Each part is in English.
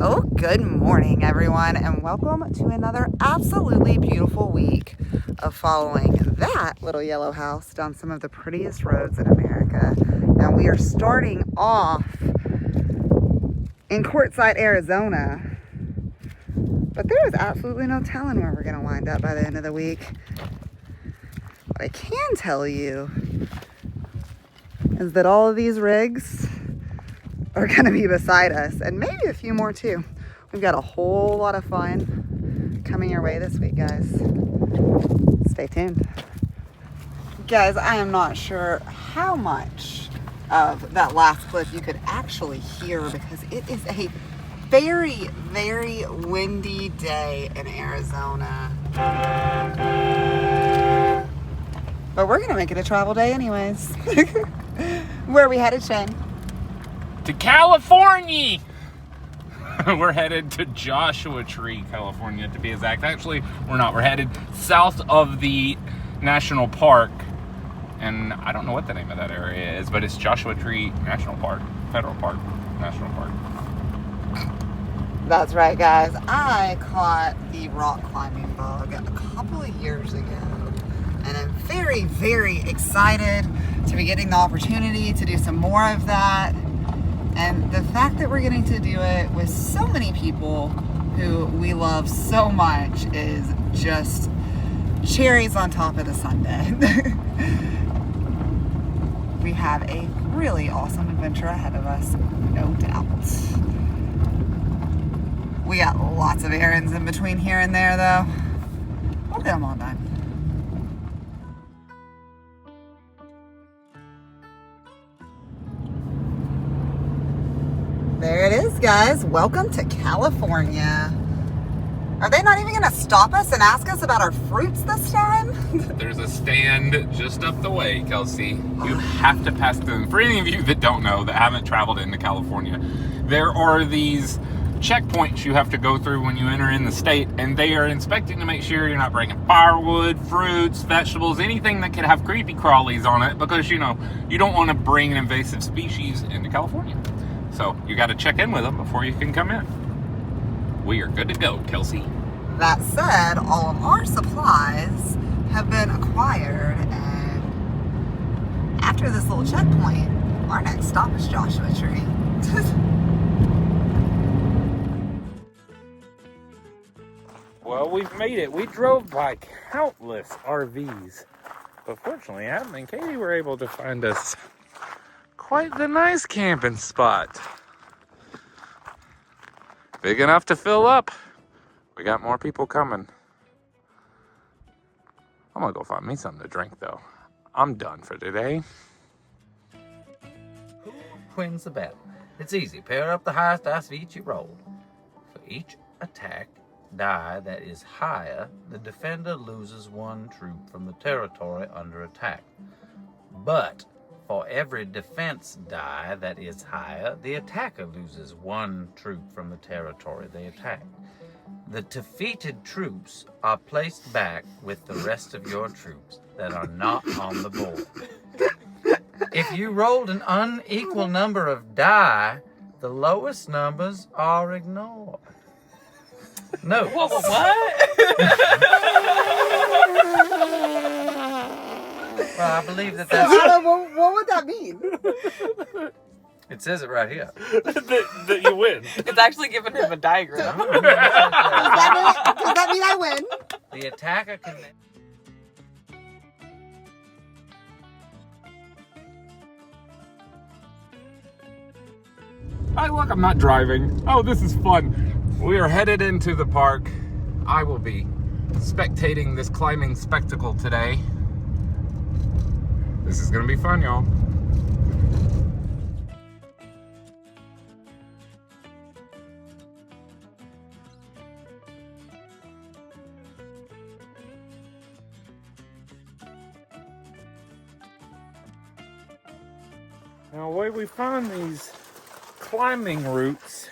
Oh, good morning, everyone, and welcome to another absolutely beautiful week of following that little yellow house down some of the prettiest roads in America. Now, we are starting off in Quartzsite, Arizona, but there is absolutely no telling where we're going to wind up by the end of the week. What I can tell you is that all of these rigs are going to be beside us, and maybe a few more too. We've got a whole lot of fun coming your way this week, guys. Stay tuned. Guys, I am not sure how much of that last clip you could actually hear because it is a very, very windy day in Arizona. But we're going to make it a travel day anyways. Where are we headed, Shane? To California. We're headed to Joshua Tree, California, to be exact. Actually, we're not. We're headed south of the national park, and I don't know what the name of that area is, but it's Joshua Tree National Park, Federal Park, National Park. That's right, guys. I caught the rock climbing bug a couple of years ago, and I'm very, very excited to be getting the opportunity to do some more of that. And the fact that we're getting to do it with so many people who we love so much is just cherries on top of the sundae. We have a really awesome adventure ahead of us, no doubt. We got lots of errands in between here and there, though. We'll get them all done. There it is, guys. Welcome to California. Are they not even going to stop us and ask us about our fruits this time? There's a stand just up the way, Kelsey. You have to pass them. For any of you that don't know, that haven't traveled into California, there are these checkpoints you have to go through when you enter in the state, and they are inspecting to make sure you're not bringing firewood, fruits, vegetables, anything that could have creepy crawlies on it, because, you know, you don't want to bring an invasive species into California. So you got to check in with them before you can come in. We are good to go, Kelsey. That said, all of our supplies have been acquired, and after this little checkpoint, our next stop is Joshua Tree. Well, we've made it. We drove by countless RVs, but fortunately, Adam and Katie were able to find us quite the nice camping spot. Big enough to fill up. We got more people coming. I'm gonna go find me something to drink, though. I'm done for today. Who wins the battle? It's easy. Pair up the highest dice of each you rolled. For each attack die that is higher, the defender loses one troop from the territory under attack. But for every defense die that is higher, the attacker loses one troop from the territory they attack. The defeated troops are placed back with the rest of your troops that are not on the board. If you rolled an unequal number of die, the lowest numbers are ignored. No. What? Well, I believe that's... What would that mean? It says it right here. that you win. It's actually giving him a diagram. Does that mean I win? The attacker can... Hi, look, I'm not driving. Oh, this is fun. We are headed into the park. I will be spectating this climbing spectacle today. This is gonna be fun, y'all. Now, the way we find these climbing routes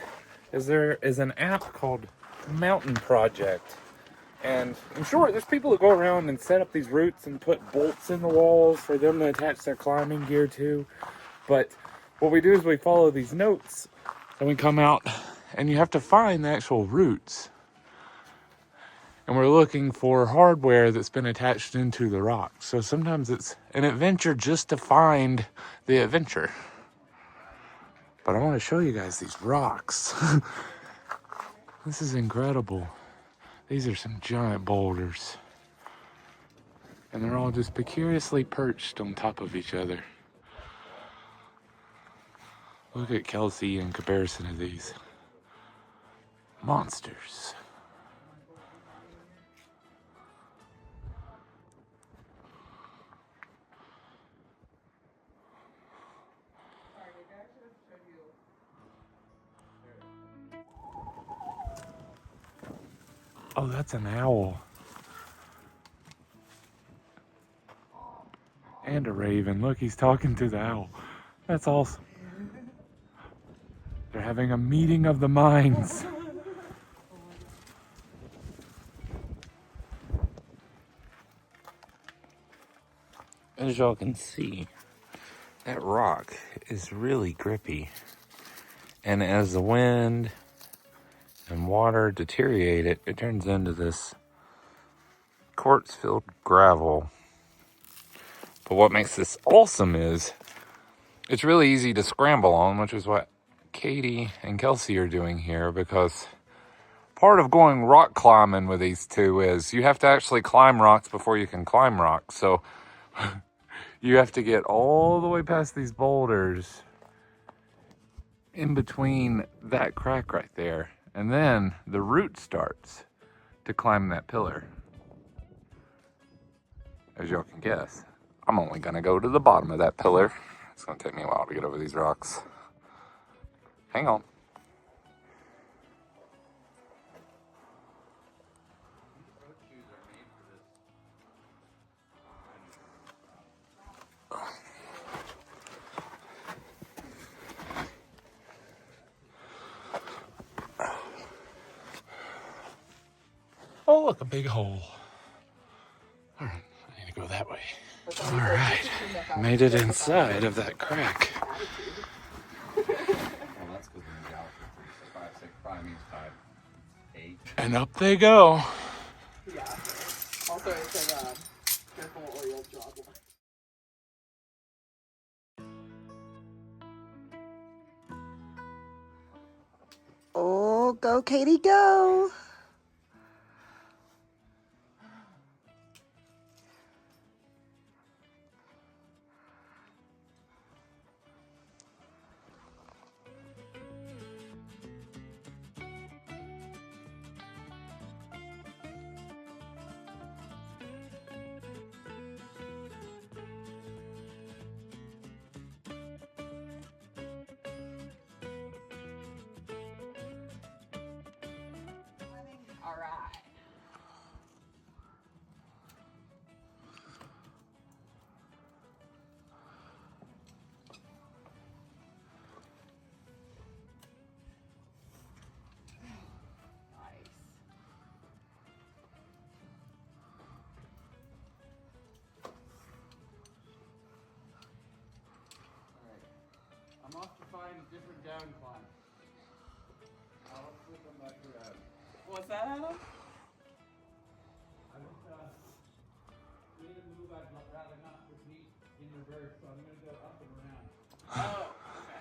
is there is an app called Mountain Project. And in short, there's people that go around and set up these routes and put bolts in the walls for them to attach their climbing gear to. But what we do is we follow these notes and we come out and you have to find the actual roots. And we're looking for hardware that's been attached into the rock. So sometimes it's an adventure just to find the adventure. But I want to show you guys these rocks. This is incredible. These are some giant boulders. And they're all just precariously perched on top of each other. Look at Kelsey in comparison to these. Monsters. Oh, that's an owl. And a raven. Look, he's talking to the owl. That's awesome. They're having a meeting of the minds. As y'all can see, that rock is really grippy. And as the wind and water deteriorate it, it turns into this quartz-filled gravel. But what makes this awesome is it's really easy to scramble on, which is what Katie and Kelsey are doing here, because part of going rock climbing with these two is you have to actually climb rocks before you can climb rocks. So you have to get all the way past these boulders in between that crack right there. And then the root starts to climb that pillar. As y'all can guess, I'm only gonna go to the bottom of that pillar. It's gonna take me a while to get over these rocks. Hang on. Oh, look, a big hole. All right, I need to go that way. All right, made it inside of that crack. And up they go. Yeah. Also, it said, careful or you'll drop one. Oh, go, Katie, go. All right. I'm off to find a different down climb. I'll flip them back around. What's that, Adam? I just made a move I'd rather not repeat in reverse, so I'm going to go up and around. Oh, okay.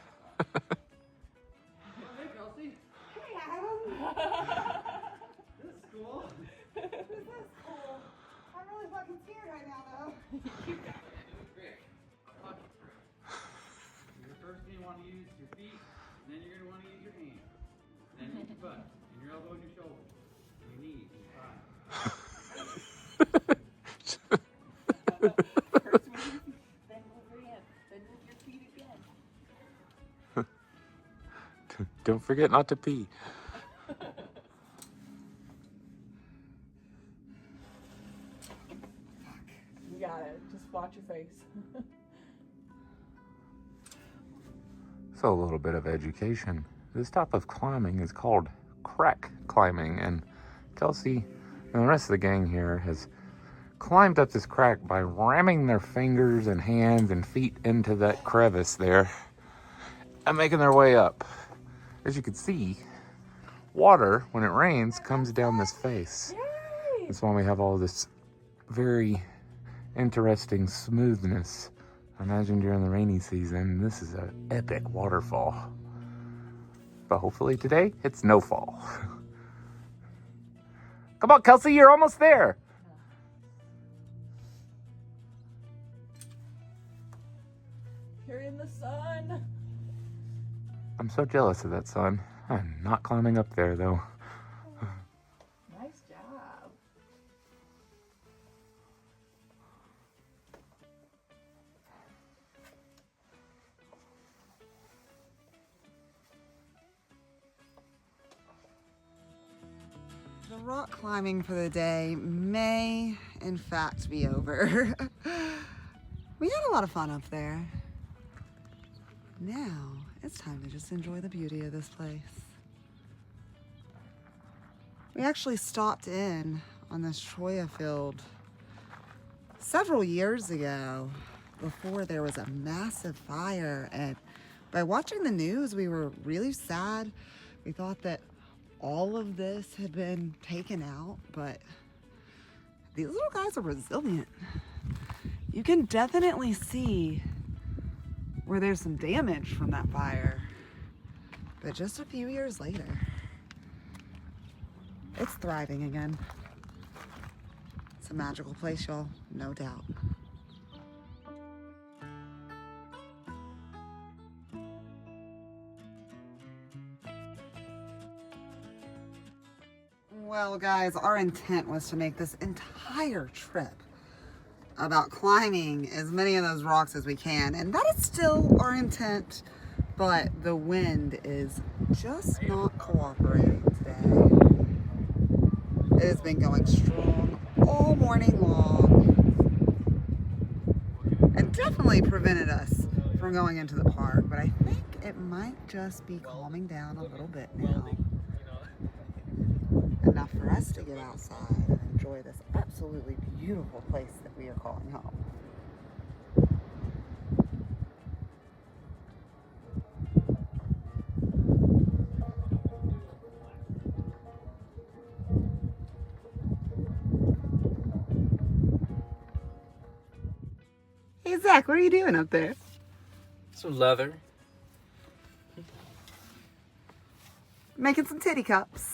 Hey, Kelsey. Hey, Adam. This is cool. This is cool. I'm really fucking scared right now, though. You got it. It was great. Fucking great. You're first going to want to use your feet, and then you're going to want to use your hands. And then your butt, and your elbow and your shoulder, and your knees, and your thighs. First move, then move your hand, then move your feet again. Don't forget not to pee. You got it. Just watch your face. So a little bit of education. This type of climbing is called crack climbing, and Kelsey and the rest of the gang here has climbed up this crack by ramming their fingers and hands and feet into that crevice there and making their way up. As you can see, water, when it rains, comes down this face. That's why we have all this very interesting smoothness. Imagine during the rainy season, this is an epic waterfall. But hopefully today, it's no fall. Come on, Kelsey, you're almost there. You're in the sun. I'm so jealous of that sun. I'm not climbing up there, though. Nice job. The rock climbing for the day may, in fact, be over. We had a lot of fun up there. Now, it's time to just enjoy the beauty of this place. We actually stopped in on this cholla field several years ago before there was a massive fire, and by watching the news, we were really sad. We thought that all of this had been taken out, but these little guys are resilient. You can definitely see where there's some damage from that fire, but just a few years later, it's thriving again. It's a magical place, y'all, no doubt. Well, guys, our intent was to make this entire trip about climbing as many of those rocks as we can, and that is still our intent, but the wind is just not cooperating today. It has been going strong all morning long and definitely prevented us from going into the park, but I think it might just be calming down a little bit now. Enough for us to get outside and enjoy this absolutely beautiful place that we are calling home. Hey Zach, what are you doing up there? Some leather. Making some titty cups.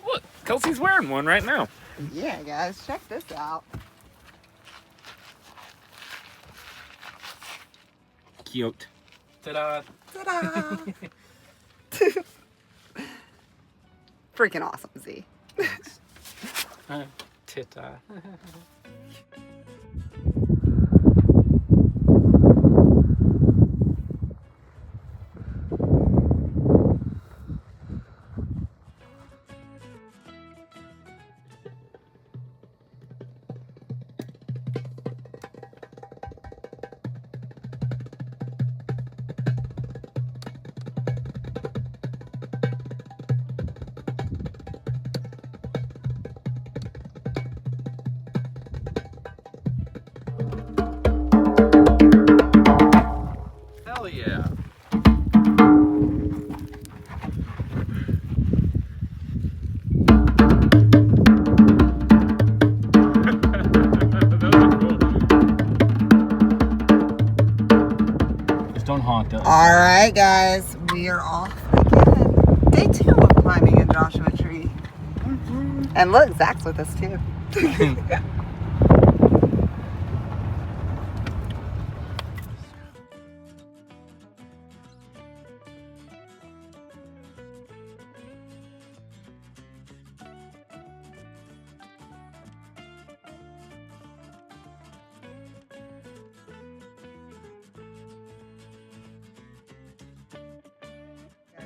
Look, Kelsey's wearing one right now. Yeah, guys, check this out. Cute. Ta-da! Ta-da! Freaking awesome, Z. Ta-ta. Hell yeah. Just don't honk it. All right, guys, we are off again. Day 2 of climbing in Joshua Tree. And look, Zach's with us too.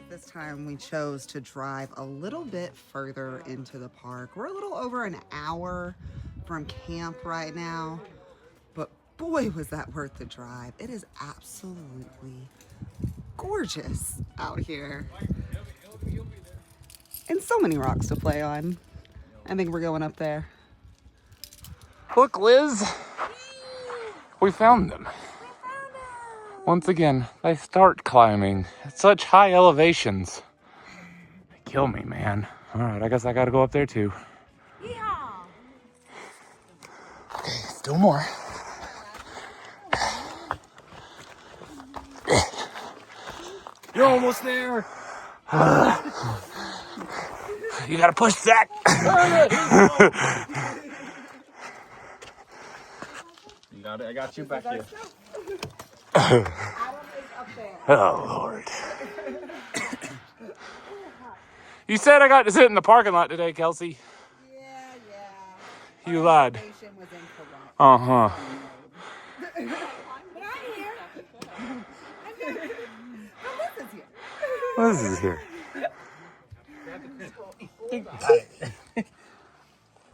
This time we chose to drive a little bit further into the park. We're a little over an hour from camp right now, but boy was that worth the drive. It is absolutely gorgeous out here. And so many rocks to play on. I think we're going up there. Look, Liz. We found them. Once again, they start climbing at such high elevations. They kill me, man. All right, I guess I gotta go up there too. Okay, still more. You're almost there. You gotta push that. You got it. I got you back here. Oh, Lord. You said I got to sit in the parking lot today, Kelsey. Yeah. You lied. Information was incorrect. Uh-huh. But I'm here. What is here?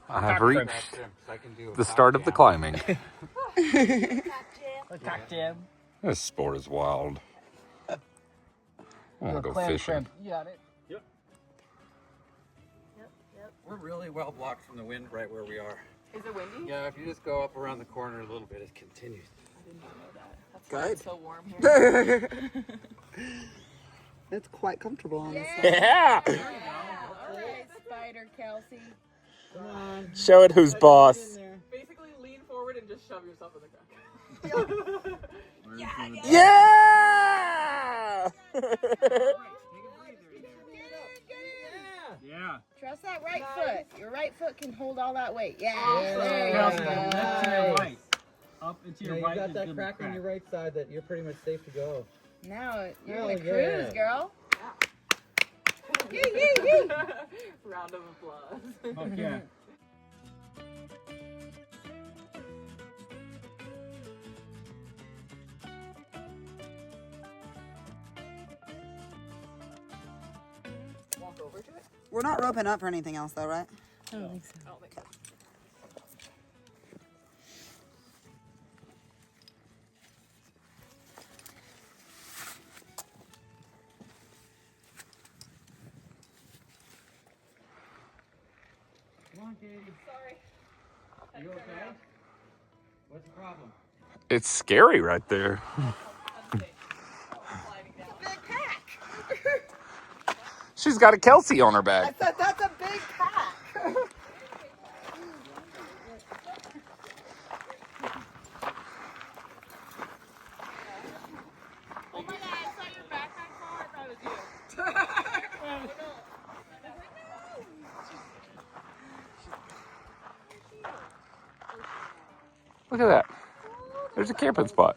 I have reached the start of the climbing. This sport is wild. I want to go fishing. You got it. We're really well blocked from the wind right where we are. Is it windy? Yeah, if you just go up around the corner a little bit, it continues. I did not know that. That's why it's so warm here. It's quite comfortable, honestly. Yeah! All right, Spider Kelsey. Come on. Show it who's boss. Basically, lean forward and just shove yourself in the crack. Yeah! Yeah. Trust that right foot. Your right foot can hold all that weight. Yeah. There Kelsey, you go. left to your right. Up into your You right. got is that good crack on your right side that you're pretty much safe to go. Now you're Oh, gonna yeah. cruise, girl. Yee. Round of applause. Fuck yeah. Walk over to it. We're not roping up for anything else, though, right? I don't think so. I don't think so. Come on, Katie. Sorry. You okay? What's the problem? It's scary right there. Sliding down. She's got a Kelsey on her back. That's a big pack. Oh my god, I saw your backpack fall. I thought it was you. Look at that. There's a camping spot.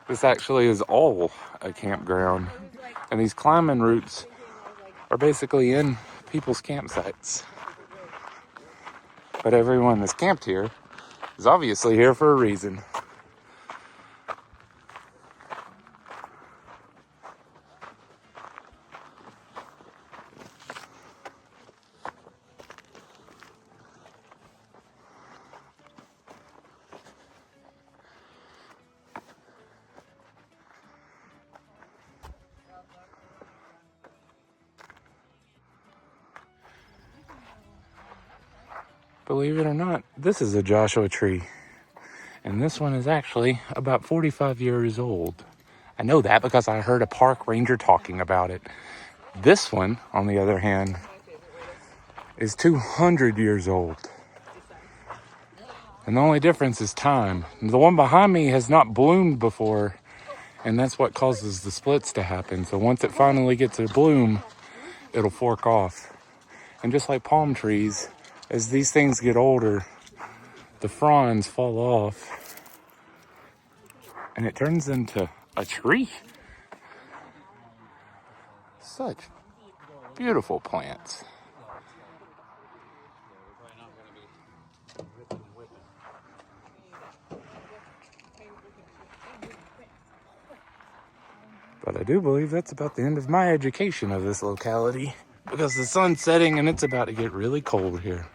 This actually is all a campground. And these climbing routes are basically in people's campsites. But everyone that's camped here is obviously here for a reason. Believe it or not, this is a Joshua tree. And this one is actually about 45 years old. I know that because I heard a park ranger talking about it. This one, on the other hand, is 200 years old. And the only difference is time. The one behind me has not bloomed before, and that's what causes the splits to happen. So once it finally gets a bloom, it'll fork off. And just like palm trees, as these things get older, the fronds fall off and it turns into a tree. Such beautiful plants. But I do believe that's about the end of my education of this locality, because the sun's setting and it's about to get really cold here.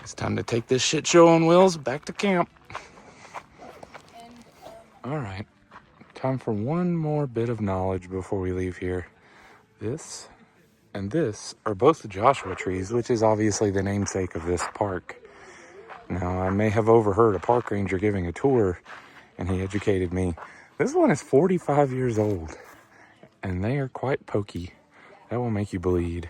It's time to take this shit show on wheels back to camp. All right, time for one more bit of knowledge before we leave here. This and this are both the Joshua trees, which is obviously the namesake of this park. Now, I may have overheard a park ranger giving a tour, and he educated me. This one is 45 years old, and they are quite pokey. That will make you bleed.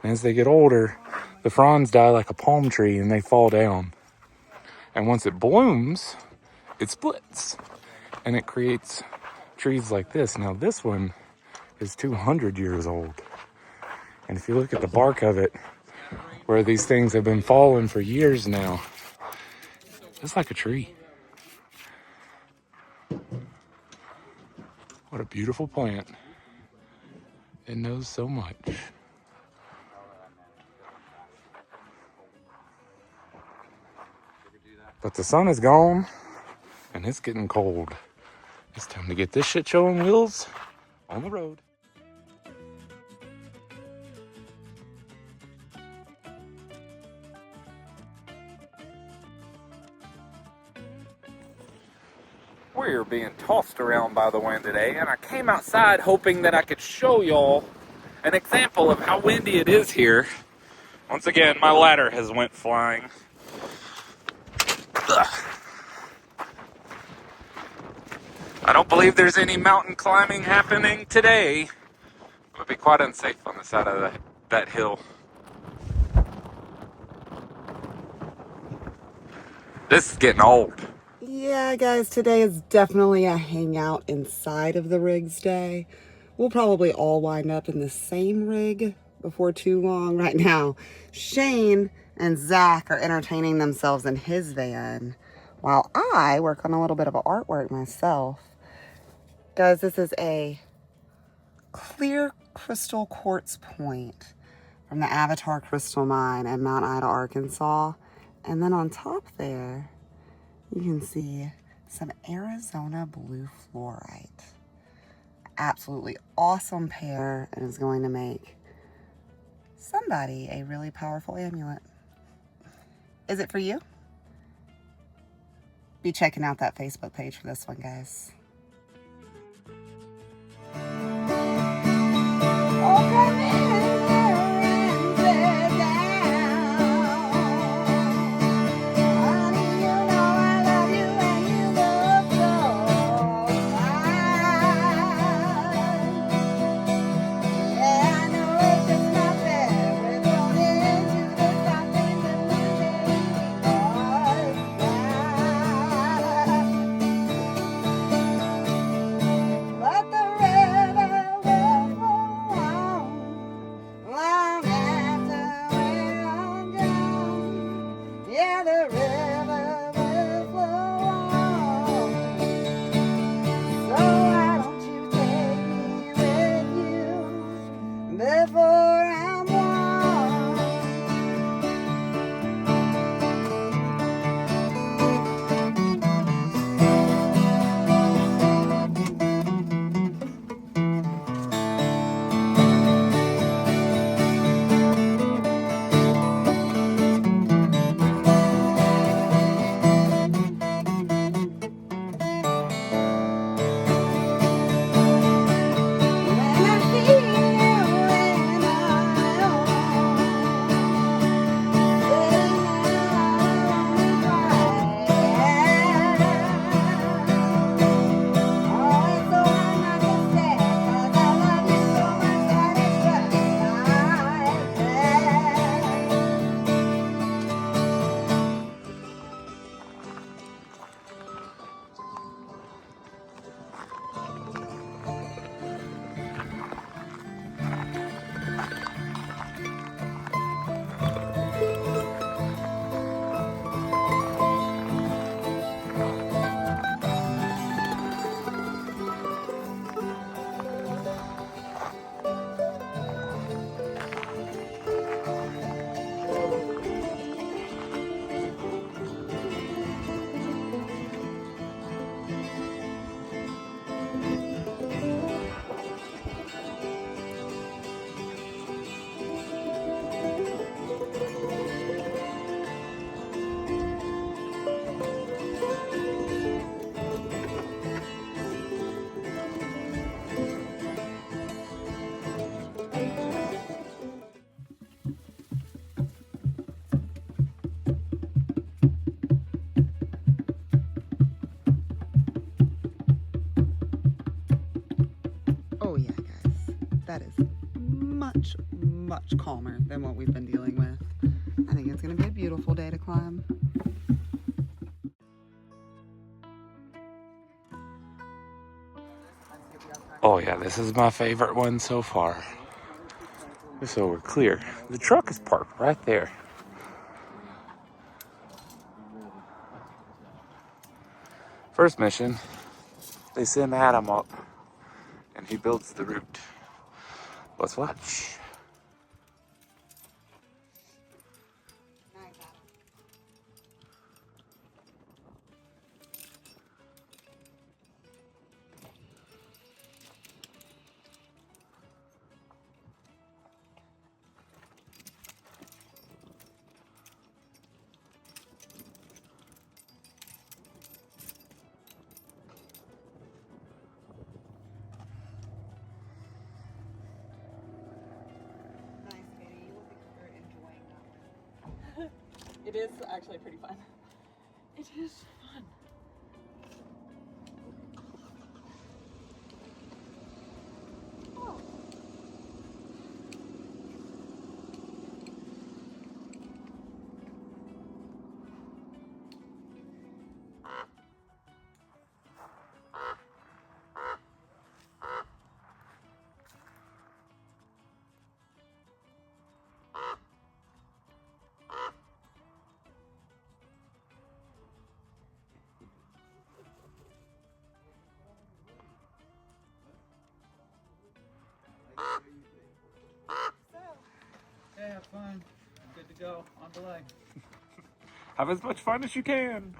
And as they get older, the fronds die like a palm tree and they fall down. And once it blooms, it splits, and it creates trees like this. Now this one is 200 years old. And if you look at the bark of it, where these things have been falling for years now, it's like a tree. What a beautiful plant. It knows so much. But the sun is gone, and it's getting cold. It's time to get this shit show on wheels on the road. We're being tossed around by the wind today, and I came outside hoping that I could show y'all an example of how windy it is here. Once again, my ladder has went flying. Ugh. I don't believe there's any mountain climbing happening today. It would be quite unsafe on the side of that hill. This is getting old. Yeah, guys, today is definitely a hangout inside of the rigs day. We'll probably all wind up in the same rig before too long. Right now, Shane and Zach are entertaining themselves in his van while I work on a little bit of artwork myself. Guys, this is a clear crystal quartz point from the Avatar Crystal Mine in Mount Ida, Arkansas. And then on top there, you can see some Arizona blue fluorite. Absolutely awesome pair, and is going to make somebody a really powerful amulet. Is it for you? Be checking out that Facebook page for this one, guys. That is much, much calmer than what we've been dealing with. I think it's gonna be a beautiful day to climb. Oh yeah, this is my favorite one so far. So we're clear. The truck is parked right there. First mission, they send Adam up and he builds the route. Let's watch. It is actually pretty fun. It is fun. Hey, have fun. Good to go. On the leg. Have as much fun as you can.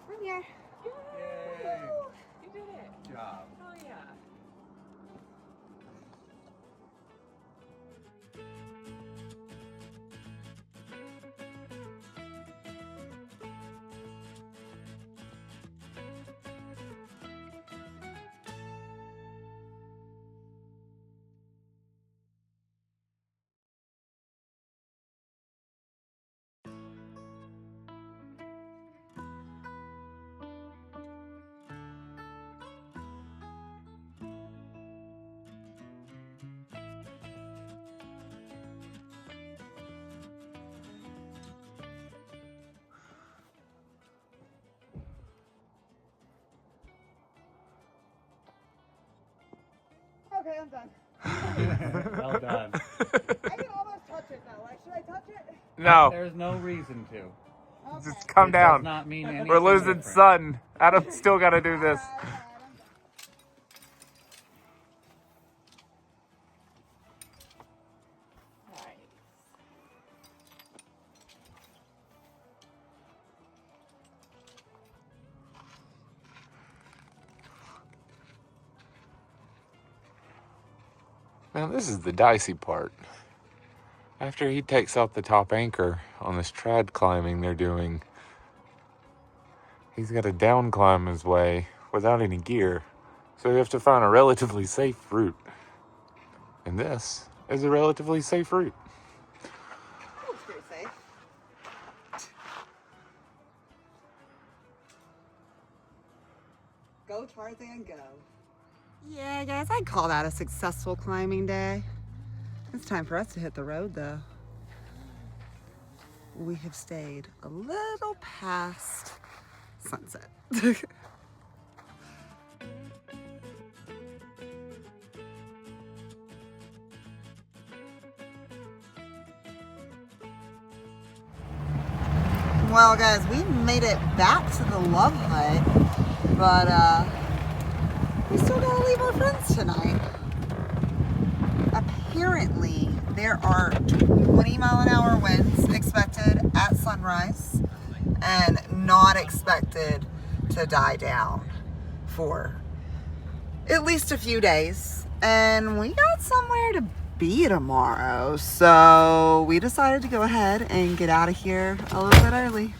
I'm here. Yay! You did it. Good job. Oh yeah. Okay, I'm done. Well done. I can almost touch it though. Like, should I touch it? No, There's no reason to. Okay. just come It does down. not mean anything We're losing different. sun. Adam's still got to do this. Alright, I'm done. Alright. Now this is the dicey part. After he takes out the top anchor on this trad climbing they're doing, he's got to down climb his way without any gear. So you have to find a relatively safe route. And this is a relatively safe route. Looks pretty safe. Go Tarzan, go. Yeah, guys, I'd call that a successful climbing day. It's time for us to hit the road, though. We have stayed a little past sunset. Well, guys, we made it back to the Love Hut, but we still gotta leave our friends tonight. Apparently, there are 20-mile-an-hour winds expected at sunrise and not expected to die down for at least a few days. And we got somewhere to be tomorrow, so we decided to go ahead and get out of here a little bit early.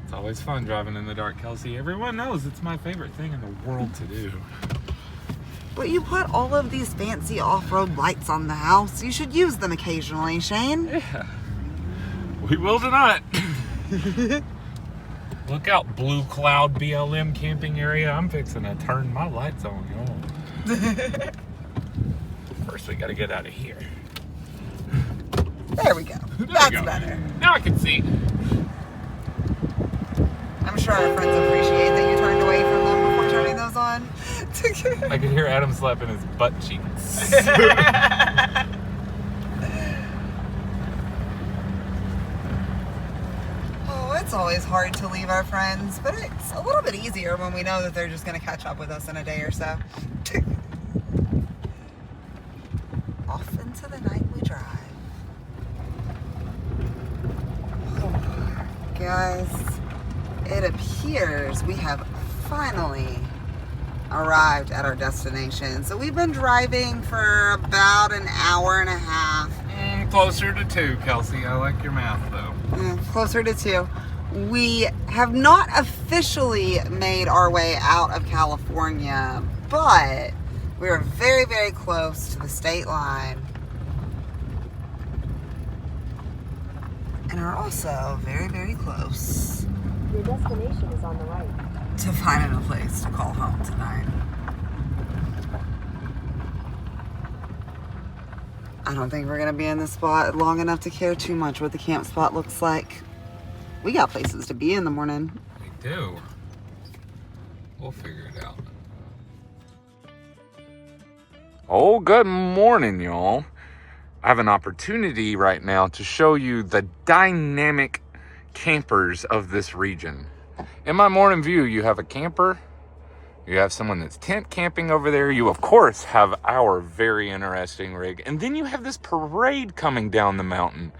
It's always fun driving in the dark, Kelsey. Everyone knows it's my favorite thing in the world to do. But you put all of these fancy off-road lights on the house. You should use them occasionally, Shane. Yeah. We will tonight. Look out, Blue Cloud BLM camping area. I'm fixing to turn my lights on, y'all. First, we gotta get out of here. There we go. That's better. Now I can see. I'm sure our friends appreciate that you turned away from them before turning those on. I can hear Adam slapping his butt cheeks. Oh, it's always hard to leave our friends, but it's a little bit easier when we know that they're just going to catch up with us in a day or so. Off into the night we drive. Oh, guys, it appears we have finally arrived at our destination. So we've been driving for about an hour and a half. Closer to 2, Kelsey. I like your math, though. Closer to 2. We have not officially made our way out of California, but we are very, very close to the state line. And are also very, very close. Your destination is on the right. To finding a place to call home tonight. I don't think we're gonna be in this spot long enough to care too much what the camp spot looks like. We got places to be in the morning. We do. We'll figure it out. Oh, good morning, y'all. I have an opportunity right now to show you the dynamic campers of this region. In my morning view, you have a camper, you have someone that's tent camping over there, you of course have our very interesting rig, and then you have this parade coming down the mountain.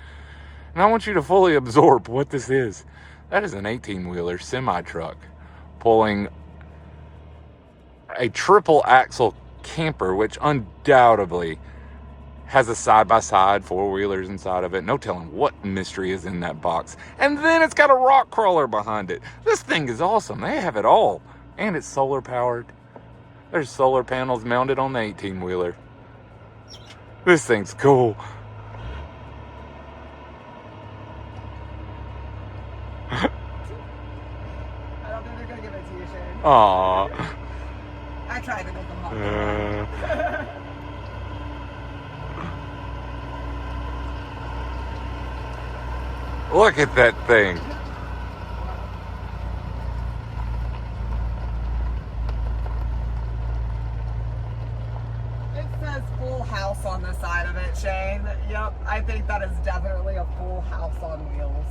And I want you to fully absorb what this is. That is an 18-wheeler semi-truck pulling a triple axle camper, which undoubtedly has a side-by-side, 4-wheelers inside of it. No telling what mystery is in that box. And then it's got a rock crawler behind it. This thing is awesome. They have it all. And it's solar powered. There's solar panels mounted on the 18-wheeler. This thing's cool. I don't think they're gonna give it to you, Shane. Aww. I tried to make them hot. Look at that thing. It says full house on the side of it, Shane. Yep, I think that is definitely a full house on wheels.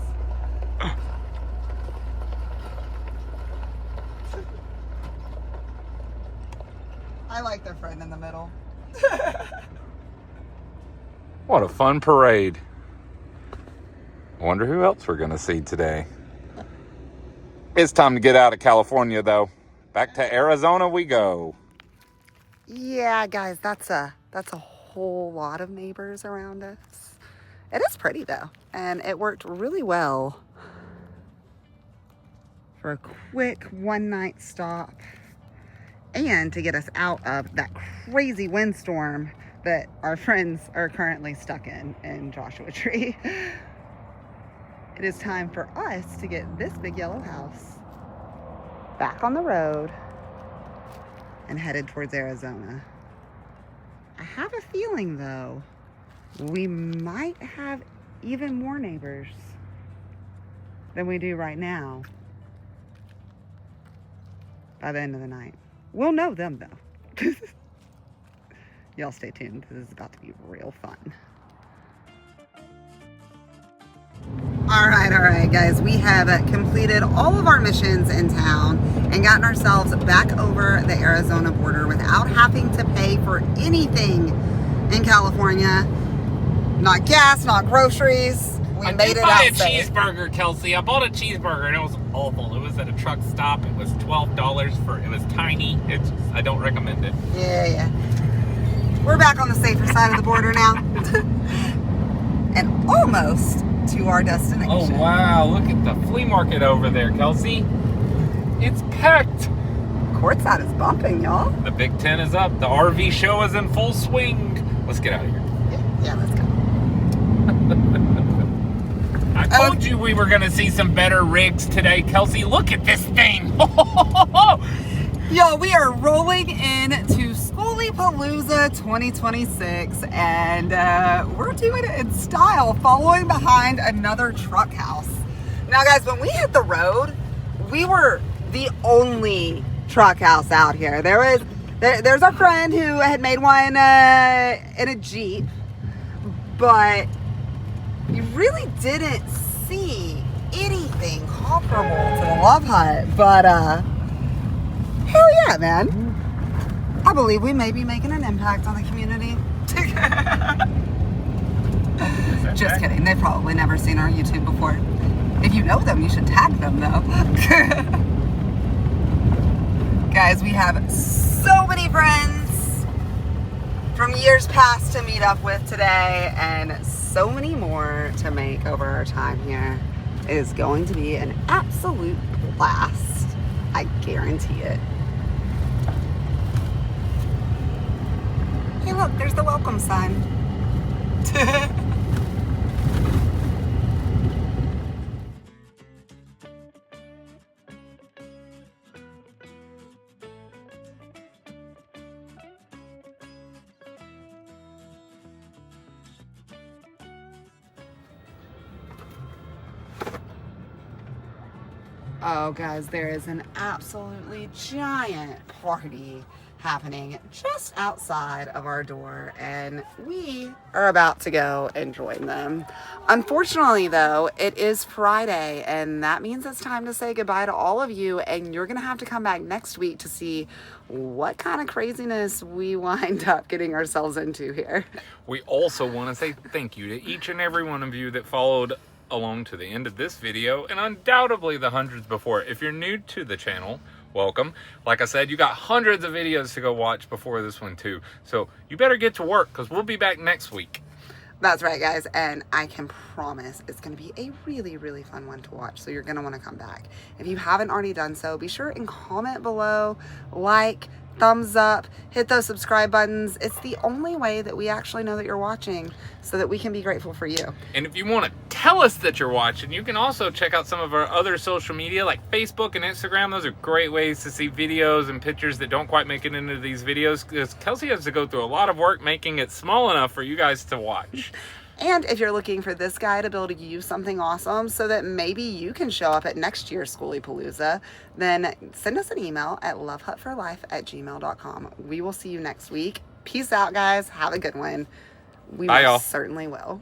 I like their friend in the middle. What a fun parade. I wonder who else we're going to see today. It's time to get out of California, though. Back to Arizona we go. Yeah, guys, that's a whole lot of neighbors around us. It is pretty though, and it worked really well for a quick one-night stop and to get us out of that crazy windstorm that our friends are currently stuck in Joshua Tree. It is time for us to get this big yellow house back on the road and headed towards Arizona. I have a feeling though, we might have even more neighbors than we do right now by the end of the night. We'll know them though. Y'all stay tuned. This is about to be real fun. All right, guys. We have completed all of our missions in town and gotten ourselves back over the Arizona border without having to pay for anything in California. Not gas, not groceries. We made it out I did buy a safe. cheeseburger, Kelsey. I bought a cheeseburger and it was awful. It was at a truck stop. It was $12 for. It was tiny. I don't recommend it. Yeah. We're back on the safer side of the border now. And almost to our destination. Oh wow! Look at the flea market over there, Kelsey. It's packed. Courtside is bumping, y'all. The Big Ten is up. The RV show is in full swing. Let's get out of here. Yeah, let's go. I told you we were going to see some better rigs today, Kelsey. Look at this thing. Yo, we are rolling into Skoolie Palooza 2026, and we're doing it in style, following behind another truck house. Now, guys, when we hit the road, we were the only truck house out here. There's our friend who had made one in a Jeep, but you really didn't see anything comparable to the Love Hut. But hell yeah, man. I believe we may be making an impact on the community. Just kidding. They've probably never seen our YouTube before. If you know them, you should tag them though. Guys, we have so many friends from years past to meet up with today, and so many more to make over our time here. It is going to be an absolute blast. I guarantee it. Hey, look, there's the welcome sign. Oh, guys, there is an absolutely giant party happening just outside of our door, and we are about to go and join them. Unfortunately, though, it is Friday, and that means it's time to say goodbye to all of you, and you're gonna have to come back next week to see what kind of craziness we wind up getting ourselves into here. We also want to say thank you to each and every one of you that followed along to the end of this video, and undoubtedly the hundreds before. If you're new to the channel, welcome. Like I said, you got hundreds of videos to go watch before this one too, so you better get to work, because we'll be back next week. That's right, guys, and I can promise it's going to be a really, really fun one to watch, so you're going to want to come back. If you haven't already done so, be sure and comment below, like, thumbs up, hit those subscribe buttons. It's the only way that we actually know that you're watching, so that we can be grateful for you. And if you want to tell us that you're watching, you can also check out some of our other social media like Facebook and Instagram. Those are great ways to see videos and pictures that don't quite make it into these videos, because Kelsey has to go through a lot of work making it small enough for you guys to watch. And if you're looking for this guy to build you something awesome so that maybe you can show up at next year's Skoolie Palooza, then send us an email at lovehutforlife@gmail.com. We will see you next week. Peace out, guys. Have a good one. We Bye, y'all. certainly will.